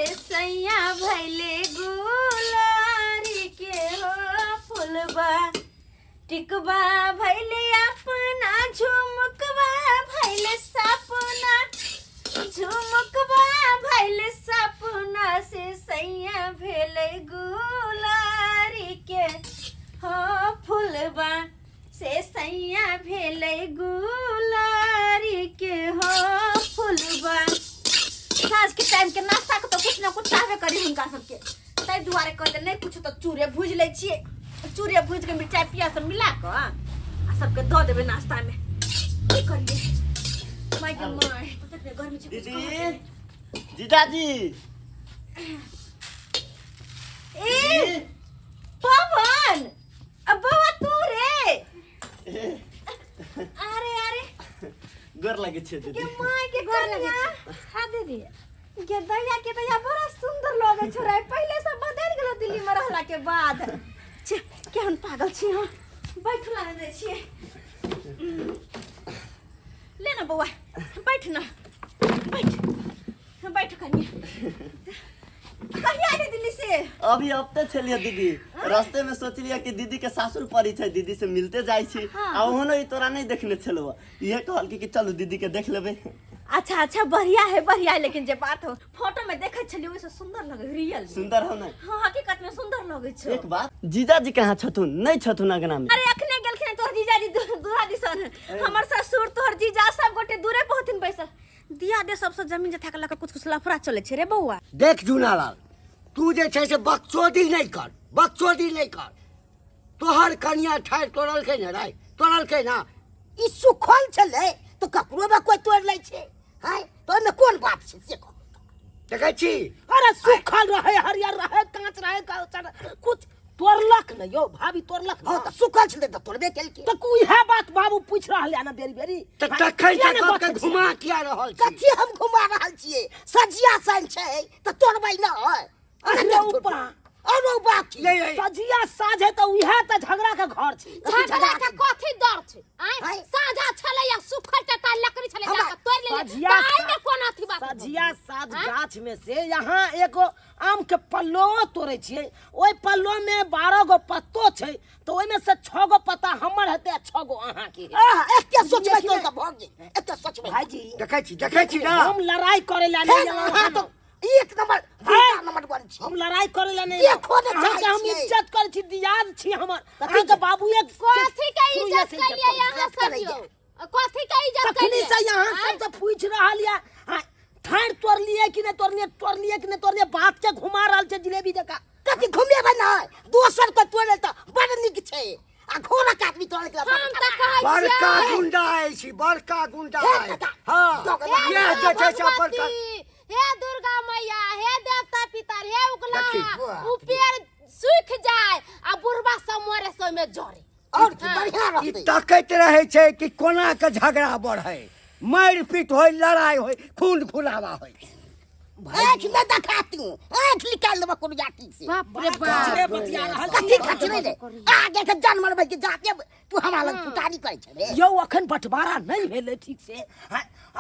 से सैया भैले गुलारी के हो फुलबा टिकबा भैले अपना झुमकबा भैले सपना झुमकबा भैले सपना से सैया भैले गुलारी के हो फुलबा से सैया भैले गुलारी के हो फुलबा। साँझ के टाइम के नाश्ता के तो कुछ ना कुछ चाहबे करी हुनका सबके ताई दुआरे कहते नहीं कुछ तो चूरे भूज ले छिए चूरे भूज के मिर्चाई प्याज सब मिला के आ सबके दो देबे नाश्ता में की करिए माय के माय तो तक घर में दीदी जीजाजी ए पवन अब बाबा तू रे अरे अरे गोर लगे छे दीदी के माय के घर लगे हां दीदी के दैया बड़ा सुंदर लगे छोरा पहले सब बदल गेलो दिल्ली में रहला के बाद छे केहन पागल छी हम बैठला दे छी ले ना बउआ बैठ ना बैठ कन्या कहिया आए दिल्ली से अभी अपते छलिए दीदी रास्ते में सोचलिए कि दीदी के सासुर पड़ी छे दीदी से मिलते जाई छी आ ओहनो ई तोरा नहीं देखने छलो इहे कहल कि चलो दीदी के देख लेबे। अच्छा बढ़िया है लेकिन जे बात हो फोटो में देखे छलिए वैसे सुंदर लगे रियल सुंदर हो ना हां हकीकत में सुंदर लगे छ। एक बात जीजाजी कहां छथुन नहीं छथुन अगना में अरे अखने गेलखिन तोहर जीजाजी दूरा दिसन हमर ससुर तोहर जीजा सब गोटे दूरे पहुंचिन बैसल दिया दे सबसे जमीन जथा के लक कुछ लफड़ा चले छे रे बउआ। देख जूनालाल तू जे छै से बकचोदी नहीं कर तोहर कन्या ठार तोड़ल के ना रे तोड़ल के ना ई सुखल छले तो ककरो में कोई तोड़ लै छे हाय तो में कोन बात छे से कह देखै छी अरे सुखल रहे हरियर रहे कांच रहे कुछ तोड़लक न यो भाभी तोड़लक हां त सुखल छले त तोड़बे केल के त कोई है बात बाबू पूछ रहल है ना बेरी त तखै से के घुमा किया रहल छी कथि हम घुमा रहल छिए सजिया सन छै त तोड़बै न अरे ऊपर अरे बाकी सजिया साझे त उहा त झगड़ा के घर छै झगड़ा के कथि डर छै आय साझा छले या सुखल टटा लकड़ी छले जाके तोड़ ले ताई में कोन अथि बात सजिया साझ गाछ में से यहाँ एगो आम के पल्लो तोड़े छिए ओइ पल्लो में 12 गो पत्तो छै तो ओइ में से 6 गो पत्ता हमर हेते 6 गो अहाँ के एते सोचबै तो त भग जे एते सोचबै भाईजी देखै छी ना हम लड़ाई करे ला नहीं यहाँ एक नंबर बन छी हम लड़ाई करे ला नहीं हम इज्जत कर छी दियाद छी हमर तखन के बाबू एक कथि के इज्जत कर लिया यहाँ सब कथि के इज्जत कर लिया से यहाँ सब तो पूछ रहल या ठाड़ तोड़ लिए कि नहीं तोड़लिए बात के घुमा रहल छै जिलेबी जका कथि घुमेबे ना दोसर को तोड़े त बड़ निक छै आ घोड़ा काटबी तोड़े के हम त कहै छी बड़का गुंडा है हां ये जे छै से अपन हे दुर्गा मैया हे देवता पितर हे उगला उ पेड़ सूख जाए आ बुढ़बा सब मरे सो में जरे और की बढ़िया रहते ताकत रहे छै कि कोना के झगड़ा बढ़े मार पीट होय लड़ाई होय खून खुलावा होय आँख में दिखाती हूँ आँख निकाल देबो कोनो जाति से बाप रे बाप बतिया रहल कथि नहीं दे आगे के जानवर भाई के जाते तू हमरा लग फुटारी करे छै रे यो अखन बंटवारा नहीं भेले ठीक से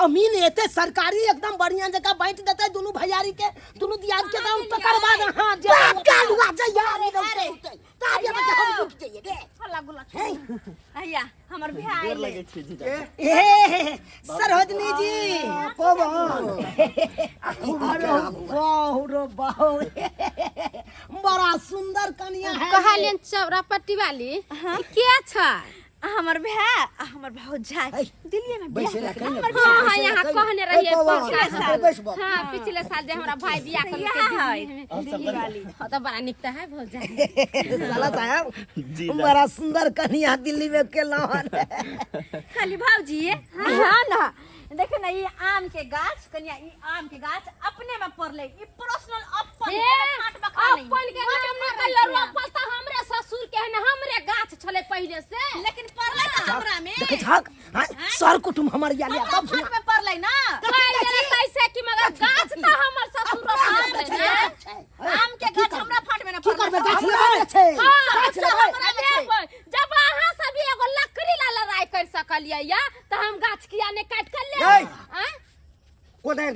अमीन एते सरकारी एकदम बढ़िया जगह बैठ देते दोनों भैयारी के दोनों दियाद के दाम तकर बाद हां जे कालुआ जइया रे होते ताबे बच्चा हम रुक जाइए रे हल्ला गुल्ला भैया हमर भाई गोर लगे छे जीजा ए सरोजनी जी पवन अरे बहु बड़ा सुंदर कन्या है कहलियन चौरापट्टी वाली के छै हमर भौजाई दिल्ली में बैसे ला कहीं हां यहाँ कहने रहिए पिछले साल जे हमरा भाई बियाह कर के दिल्ली वाली त बड़ा निकता है भौजाई साला साहब बड़ा सुंदर कन्या दिल्ली में केला खाली भौजी हां ना देखे ना ये आम के गाछ कन्या ई आम के गाछ अपने में पड़ले ई पर्सनल अपन काट बखा नहीं अपन के नाम न कलर अपन त हमरे ससुर के है हमरे गाछ छले पहले से लेकिन पड़ले ना हमरा में देख झाक सर कुटुम हमर या लिया तब में पड़ले ना कैसे कि मगर गाछ त हमर ससुर आम के गाछ हमरा फाट में ना पड़ले गाछ लगा छै जब अहाँ सब एगो लकड़ी ला लड़ाई कर सकलिए या त हम गाछ किया ने काट कर ले कोने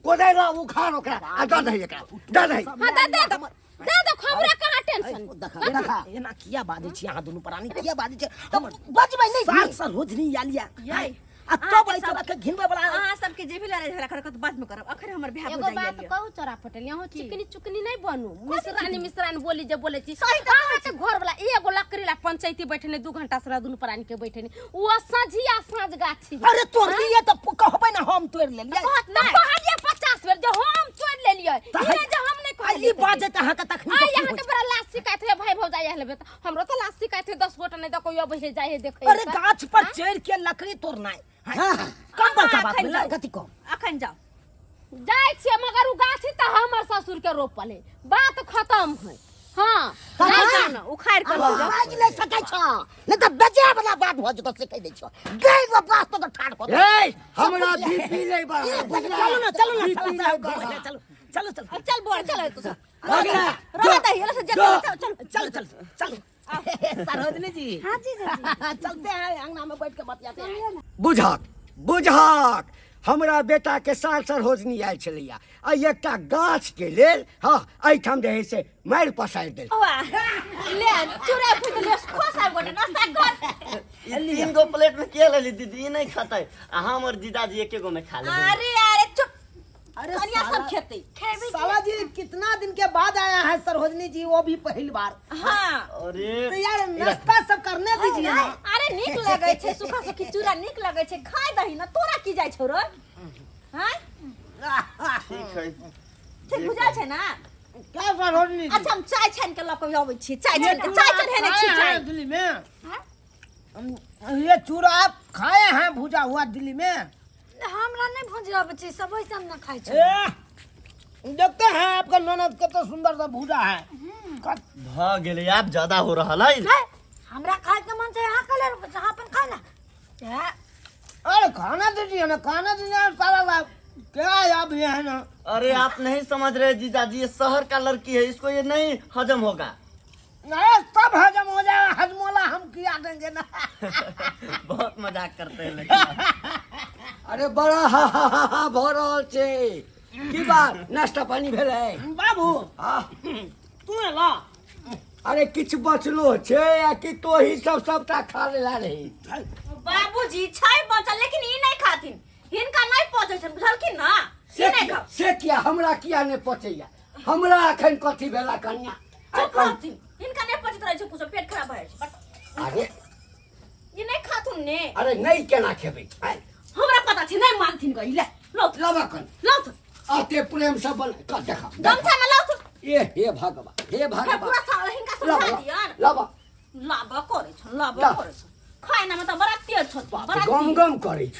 कोदैला उखाड़ ओकरा आ दऽ दही एकरा दऽ दही हां दे दो खबरा कहाँ टेंशन देखा एना किया बाजै छी अहाँ दुनू प्राणी किया बाजै छै हम बजबै नहीं साल साल रोजनी यालिया याय आ तब आई तोरा के घिनबे वाला अहाँ सबके जे भी लड़ाई झगड़ा करत बाद में करब अखरे हमर बियाह हो एगो जाइए बात कहू चोरा पटेल यहाँ चिकनी चुकनी नहीं बनू मिश्रानी बोली जब बोले छी सही तो अहाँ के घर वाला एगो लकड़ी ला पंचायती बैठने 2 घंटा से दुनू प्राणी के बैठने वो साझिया साँझ गाछी अरे तोड़ लिए तो कहबै ना हम तोड़ ले लिया ना कहलिए 50 बेर जो हम तोड़ ले लिए ये जो हम नहीं कहलिए ई बाजे त अहाँ के तखनी आ यहाँ के बड़ा लाश शिकायत है भाई भौजाई हलबे त हमरो तो लाश शिकायत है 10 गोटा नहीं तो कोई अब हे जाए है देखे अरे गाछ पर चढ़ के लकड़ी तोड़नाइ कम बड़का बात मिला गति को अखन जाओ जाय छिए मगर उ गाछी त हमर ससुर के रोपल है बात खत्म है हां नहीं जानो उखाड़ कर लो जाओ आज ले सकै छ नहीं त बेजे वाला बात भ जतो से कह दै छ गई गो बात तो ठाड़ को ए हमरा बीपी ले बड़ा चलो ना चलो चलो चलो चल बोल चल तू अगला रह दे ये से चल चलो चलो सरोजनी जी हां जी चलते हैं अंगना में बैठ के बतियाते हैं बुझाक हमरा बेटा के साल सरोजनी आयल छलैया आ एकटा गाछ के लेल हाँ एहिठाम जे है से मारि पसारि देल वाह ले चूरा फूट ले खोसा गोटे नाश्ता कर ई 3 प्लेट में के लेली दीदी ई नहीं खाते आ हमर जीजाजी एके गो में खा लेली अरे चुप अरे कनिया सब खेती खेबे साला जी कितना दिन के बाद आया है सरोजनी जी वो भी पहली बार हां अरे तो यार नाश्ता सब करने दीजिए ना अरे नीक लगे छे सुखा सुखी चूरा नीक लगे छे खाय दही ना तोरा की जाय छौ रे हां ठीक है ठीक बुझा छे ना क्या सरोजनी जी अच्छा हम चाय छान के लक आबै छी चाय चढ़ेने छी चाय दिल्ली में ये चूरा आप खाए हैं भुजा हुआ दिल्ली में हमरा नहीं भुजिया बच्चे सब ऐसा ना खाय छे देखते हैं आपका ननद कितना सुंदर सा भुजा है भ गेले आप ज्यादा हो रहल है हमरा खाए के मन छै हां कलर जहां अपन खा ना अरे खाना दीजिए ना खाना दीजिए साला क्या आप ये है ना अरे आप नहीं समझ रहे जीजाजी ये शहर का लड़की है इसको ये नहीं हजम होगा अरे सब हजम हो जाएगा हजमोला हम किया देंगे ना बहुत मजाक करते हैं लेकिन अरे बड़ा हा भ रहल छै की बात नाश्ता पानी भेलै बाबू हाँ तू ला अरे किछु बचलो छै या कि तो ही सबटा खा लेला रही बाबूजी छै बचल लेकिन ई नहीं खाथिन हिनका नहीं पहुंचे छन बुझलखिन ना ई नहीं खा से किया हमरा किया नहीं पचैया हमरा अखन कथी भेला कन्या खाथिन हिनका नहीं पचत रहे छै कुछ पेट खराब भए छै अरे ई नहीं खाथुन ने अरे नहीं केना खेबै हमरा पता छै नहीं मानथिन गई ले लो लबकन लो आते प्रेम से बन कर देखा गमछा में लो ए हे भगवान पूरा सारा हिनका समझा दियन लबा लाबा करे छन लाबा करे छन खाना में त बड़ा तेज छ बड़ा गम गम करै छ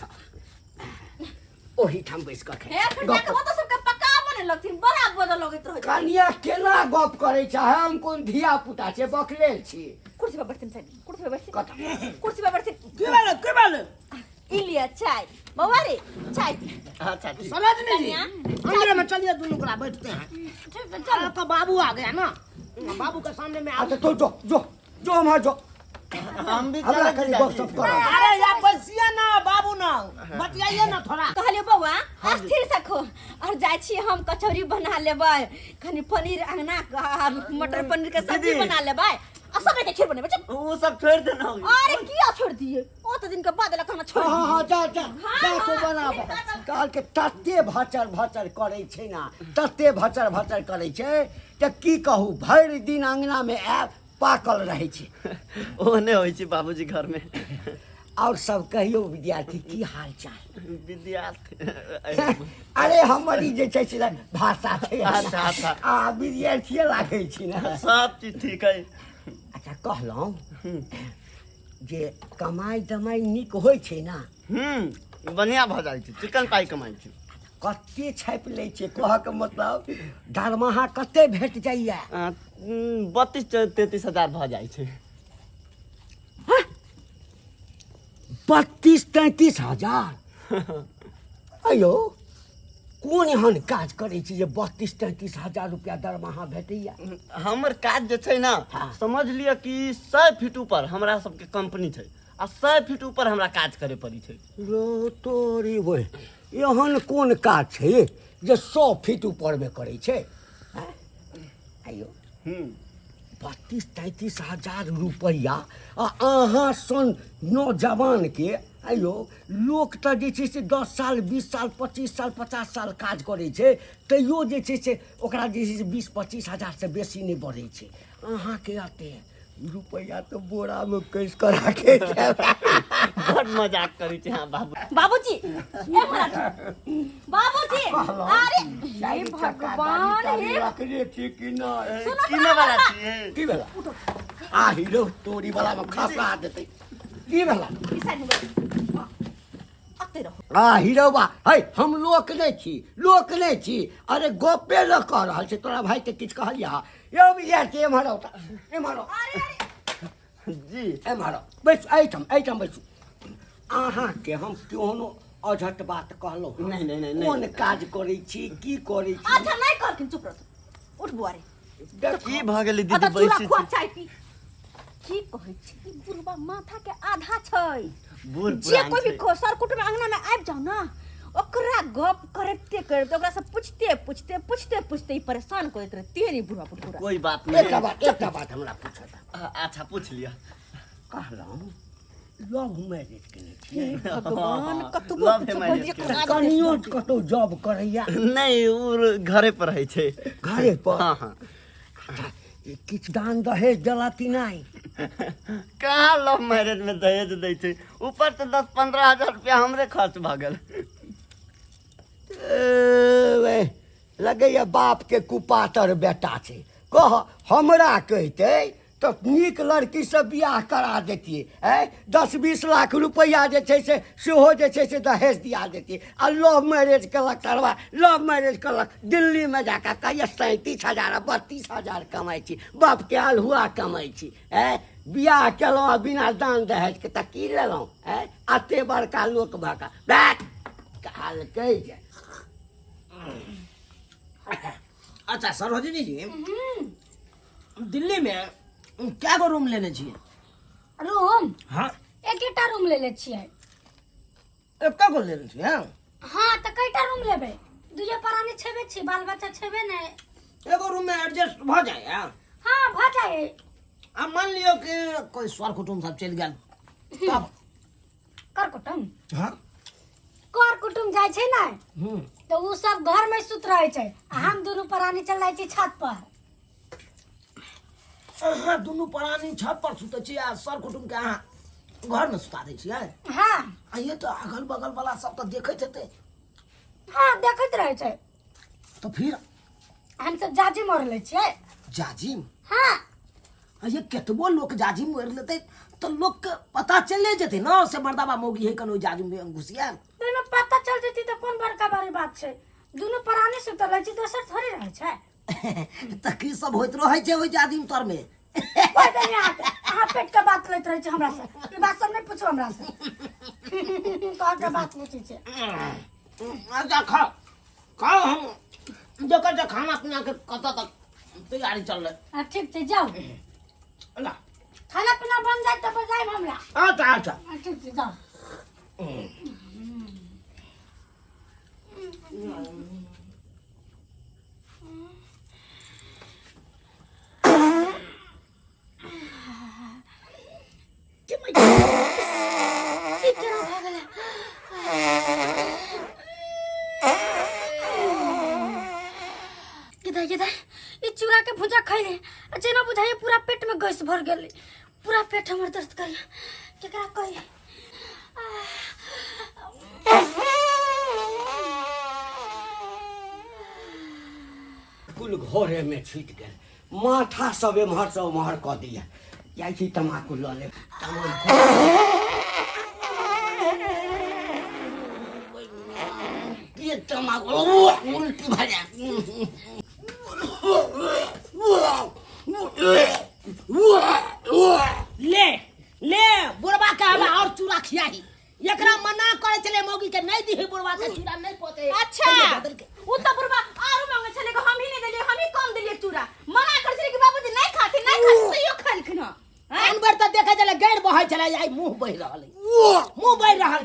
ओही ठाम बैस कऽ हे फिर जाके वो तो सबके पका बने लगथिन बड़ा बदल लगैत रहे कनिया केना गप करै छ हम कोन धिया पुता छै बकलेल छी कुर्सी पर बैठथिन साइड कुर्सी पर बैठथिन कत कुर्सी पर बैठथिन के वाले इलिया चाय बवारी चाय अच्छा ठीक सरोजनी जी अंदर में चलिए दोनों को बैठते हैं ठीक है चलो तो बाबू आ गया ना बाबू के सामने में अच्छा तो जो हम जो हम भी हमरा चले कनी जीजाजी। गप सप कर अरे यार बसिया ना बाबू ना बतियाइए ना थोड़ा कहलियो बौआ स्थिर से खो और जाय छी हम कचौरी बना लेबै कनी पनीर अंगना का मटर पनीर के सब्जी दीदी। बना लेबै आ सब के खीर बनेबै चुप वो सब छोड़ देना होगी अरे किया छोड़ दिए ओ तो दिन के बाद लखन छोड़ हाँ दिए जा तो बनाब कहल के तते भचर करै छै ना तते भचर करै छै त की कहू भरि दिन अंगना में आब पाकल रहै छै ओने होइ छै बाबूजी घर में और सब कहियो विद्यार्थी की हाल चाल विद्यार्थी अरे हमर ई जे छै से भाषा छै अच्छा। आ विद्यार्थी लागै छी ना सब चीज ठीक है अच्छा कहलहुँ जे कमाई दमाई नीक होइ छै ना बढ़िया भऽ जाइ छै चिकन पाई कमाई छै कते छापि लै छै कहके मतलब दरमाहा कते भेट जाइए 32-33 हजार भऽ जाइ छै 32-33 हजार अयो कोन एहन काज करै छी जे 32-33 हजार रुपया दरमाहा भेटैया हमर काज जे छै ना हाँ। समझ लिअ कि 100 फीट ऊपर हमरा सबके कंपनी छै आ 100 फीट ऊपर हमरा काज करे पड़ी छै रो तोरी वो एहन कोन काज छै जे 100 फीट ऊपर में करे छे हैं? आइयो 32-33 हजार रुपया आ अहाँ सन नौजवान के आइयो लोक तऽ जे छै से 10 साल 20 साल 25 साल 50 साल काज करै छै तैयो जे छै से ओकरा जे छै से 20-25 हजार से बेसी नहीं बढ़ै छै अहाँके अते रुपया तो बोरा में कैस करा के बड़ मजाक करै छै हाँ बाबू बाबूजी बाबूजी अरे हे भगवान हे रखले छी कि ना किने वाला छियै की भेला आ हीरो तोरी वाला में खसा देतै की भेला हाँ हीरो बा है हम लोक नहीं छी अरे गोपे न कह रहल छै तोरा भाई के किछ कहलिया यौ विद्यार्थी एम्हर जी एम्हर बैस एहिठाम बैसू अहाँके हम केहनो अझट बात कहलहुँ नहीं कोन काज करै छी की करै छी अच्छा नहीं करकिन चुप रह उठ बुआरे की भ गेलै दीदी आता चूड़ा बैसी खुआ चाय पी की कहै छी ई बुढ़बा माथा के आधा छै बूढ़ जे कोई भी सर कुटुम अंगना में आबि जाओ ना ओकरा गप करते ओकरा से पूछते ही परेशान करैत रहते नहीं बुढ़वा पुटुरा कोई बात नहीं एकटा बात हमरा पूछता अच्छा पूछ लिया कहलहुँ लव मैरिज केने छियै भगवान कतबो Love कुछ marriage बलिए केने करा कनियो कतौ जॉब करैया नहीं उ घरे पर रहै छै घरे पर हाँ किछु दान दहेज देला कि नहीं कहाँ लव मैरिज में दहेज दै छै ऊपर से 10-15 हजार रुपया हमरे खर्च भ गेल लगैया बाप के कुपातर बेटा छै कह हमरा कहिते तो नीक लड़की से बियाह करा देतियै 10-20 लाख रुपया जे छै से सेहो जे छै से दहेज दिया देतियै आ लव मैरिज केलक सरवा लव मैरिज केलक दिल्ली में जाकर कहिया 37,000 32,000 कमाइ छी बाप के अलहुआ कमाइ छी बियाह केलहुँ बिना दान दहेज के तऽ की लेलहुँ अते बड़का लोक भका काल कहि जाय अच्छा सरोजिनी जी दिल्ली में क्या गो रूम लेने छिए रूम हाँ एकेटा रूम ले छियै एक गो लेने छिए हाँ तो कईटा रूम लेबे दुए प्राणी छेबे छी बाल बच्चा छेबे नहीं एगो रूम में एडजस्ट भ जाए हाँ भ जाए अब मान लियो कि कोई सर कुटुम सब चल गया तब कर कुटुम हाँ कर कुटुम जाय छै ना तो उ सब घर में सुत रहे छै आ हम दुनू प्राणी चल जाय छी छत पर हाँ दुनू प्राणी छत पर सुते छी आ सर कुटुम के अहाँ घर में सुता दै छियै हाँ आ ये तो अगल बगल वाला सब तो देखैत हेतै हाँ देखैत रहे छै तो फिर हम सब जाजी मोर ले छियै जाजिम हाँ आ ये केतबो लोग जाजिम मोर लेतै तो लोग के पता चले जेतै ना से मर्दाबा मौगी है कनो जाजिम में घुसिया तो में पता चल जेती तो कोन बड़का बड़ी बात छै दुनू प्राणी सुतल रहे छी दोसर थोड़ी रहे छै त की सब होइत रहै छै ओइ जाजिम तर में कोई दिन अहाँ पेट के बात लैत रहे छी हमरा से ई बात सब नहीं पूछो हमरा से कह के बात पूछै छै अच्छा खाओ हम जकर जे खाना पीना के कत तक तैयारी चल रही ठीक छै जाओ ला खाना पीना बन जाए तो बजाए हमरा अच्छा ठीक छै जाओ ई चूड़ा के भुजा खैले जेना बुझाइए पूरा पेट में गैस भर गेलै पूरा पेट हमर दर्द कर केकरा कही कुल घरे में छूट गेल माथा सब एम्हर से उम्हर कऽ दिया जाइ छी तमाकू लऽ ले ये तमाकू उल्टी भऽ जाए ले ले बुढ़वा के हवा और चूड़ा खियाही एकरा मना करे चले मौगी के नहीं दी बुढ़वा के चूड़ा नहीं पोते अच्छा उ त बुढ़बा आरो मांगे छले को हम ही नहीं देलिए हम ही कम देलिए चूड़ा मना कर छले कि बाबूजी नहीं खाते तैयो खलखन अनबर त देखे चले गैर बहै चले आई मुंह बहि रहल मुंह बहि रहल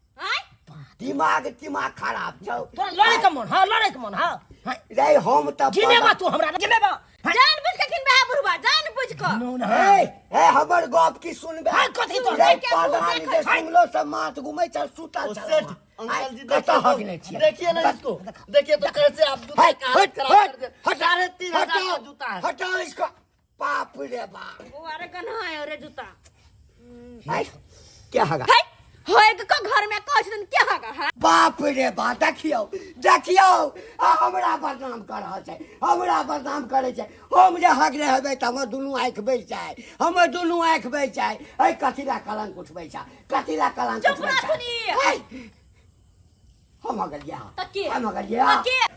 दिमाग खराब छौ तोरा लड़े के मन हां लड़े के मन हां रे हम त गिनेबा तू हमरा गिनेबा जान बुझ के किन बहा बुढ़वा जान बुझ के ए हमर गप की सुनबे कथी तो रे प्रधान के सुनलो से माथ घुमै छ सुतल छ सेठ अंकल जी कत हगने छी देखिए ना इसको देखिए तो कैसे आप जूता का हाथ खराब कर दे 3,500 का जूता है हटाओ इसको बाप रे बाप वो अरे कन्हा है रे जूता क्या हगा होए के घर में कहै छन क्या हगा है बाप रे बाप देखियो हमरा बदनाम कर रहल छै हमरा बदनाम करे छै हम जे हगले हेबै त हमर दुनू आँख बैठ जाय हमर दुनू आँख बैठ जाय ए कथिला कलंक उठबै छै कथिला कलंक चुप ना सुनी हम हगलिया तके हम हगलिया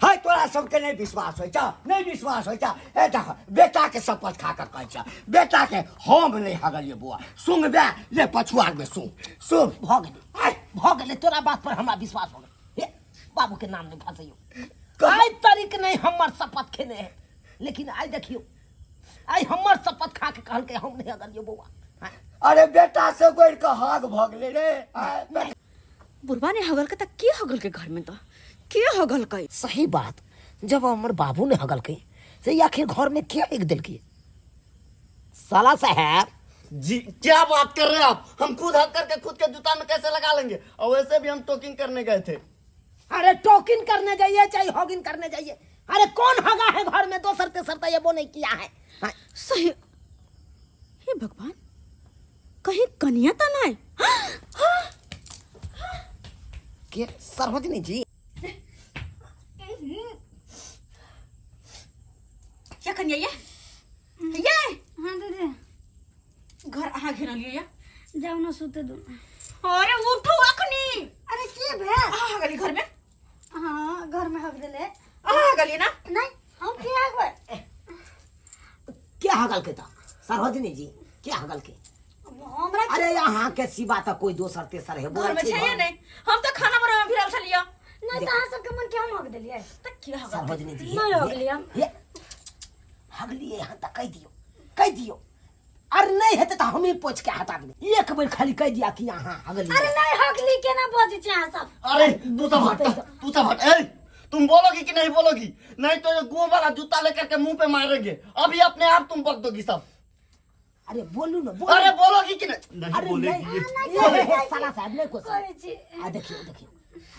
हाय तोरा सबके नहीं विश्वास होइ छ नहीं विश्वास होइ छ ए देख बेटा के शपथ खा कर कहै छ बेटा के हम नहीं हगलिए बुआ सुन बे ले पछुआर में सुन भ गेलै तोरा बात पर हमरा विश्वास हो गेलै बाबू के नाम नहीं फसैयो आइ तारीख नहीं हमर शपथ खेने है लेकिन आइ देखियो आइ हमर शपथ खा के कहल के हम नहीं हगलियो बउआ अरे बेटा से कोई के हग भ गेलै रे बुढ़वा ने हगल के त के हगल के घर में तो के हगल के सही बात जब हमर बाबू ने हगल के से आखिर घर में क्या एक दिल की साला साहब जी क्या बात कर रहे हैं आप हम खुद हक करके खुद के जूता में कैसे लगा लेंगे और वैसे भी हम टोकिंग करने गए थे अरे टोकिन करने जाइए चाहे हॉगिन करने जाइए अरे कौन हगा है घर में दो सरते सरते ये वो नहीं किया है सही हे भगवान कहीं कन्या तो नहीं के सर्वजनी जी क्या कन्या ये हाँ दीदी घर आ घेरल ये जाओ ना सुते दो अरे उठो अखनी अरे के भे आ गली घर में हाँ घर में हग देले आ गली ना नहीं हम के हगबै क्या हगल के था सर्वजनी जी क्या हगल के हमरा अरे यहाँ के सिवा तो कोई दोसर तेसर है घर में छै नहीं हम तो खाना बनावे फिरल छलिया नहीं तो अहाँ सबके मन के हम हग देलियै त क्या हगल सर्वजनी जी नहीं हगलियै हम हगलिए यहाँ तक कह दियो अरे नहीं हेते तो हम ही पोछ के हटा देंगे एक बार खाली कह दिया कि यहाँ हगलिए अरे नहीं हगली के ना बजे छै अहाँ सब अरे तू सब हट ए तुम बोलोगी कि नहीं बोलोगी नहीं तो ये गो वाला जूता लेकर के मुंह पे मारेंगे अभी अपने आप तुम बक दोगी सब अरे बोलू ना अरे बोलोगी कि नहीं अरे बोलेगी नहीं साला साहब नहीं कुछ कहै छी देखियो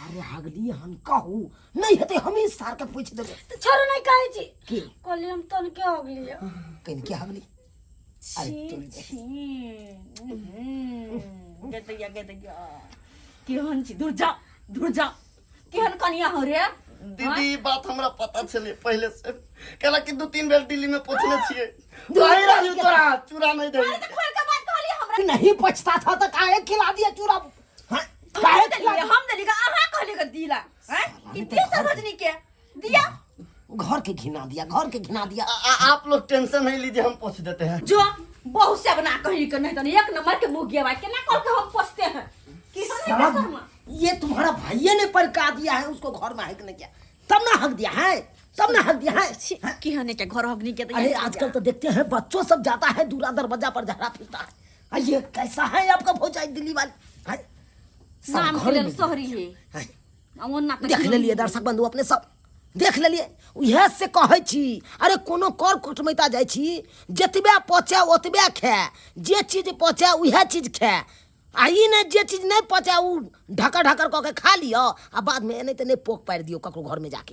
अरे हगली हम कहू नहीं हेते हम ही सार के पूछ देबे तो छोरो नहीं कहै छी की कहली हम तन के हगलियै कहीं क्या हगली केहन छी दूर जा केहन कन्या हो रे दीदी बात हमरा पता चले पहले से कहला कि 2-3 बेर दिल्ली में पहुंचने छिए कहीं रही तोरा चूरा नहीं दे अरे खोल के बात कहली हमरा नहीं पछता था तो काहे खिला दिया चूरा काहे खिला हम देली का अहाँ कहली का दिला हैं कितने समझनी के दिया घर के घिना दिया आप लोग टेंशन नहीं लीजिए हम पहुंच देते हैं जो बहुत से बना कहीं के नहीं तो एक नंबर के मुंह गया केना कल के हम पोसते हैं कि हम ये तुम्हारा भाइये ने परका दिया है उसको घर में हक नहीं किया तब ना हक दिया है कि हने के घर हगनी के अरे आजकल तो देखते हैं बच्चों सब जाता है दूरा दरवाजा पर झगड़ा फिरता है ये कैसा है आपका भौजाई दिल्ली वाली नाम के लेल शहरी है वो ना देख लेलिए दर्शक बंधु अपने सब देख लेलिए यह से कहै छी अरे कोनो कर कुटमैता जाइ छी जतबे पचे ओतबे खाए जे चीज पचे उहे चीज खाए आई ने जे चीज नहीं पचे उ ढकर कह के खा लियो आ बाद में नहीं तो नहीं पोक पार दियो ककरो घर में जाके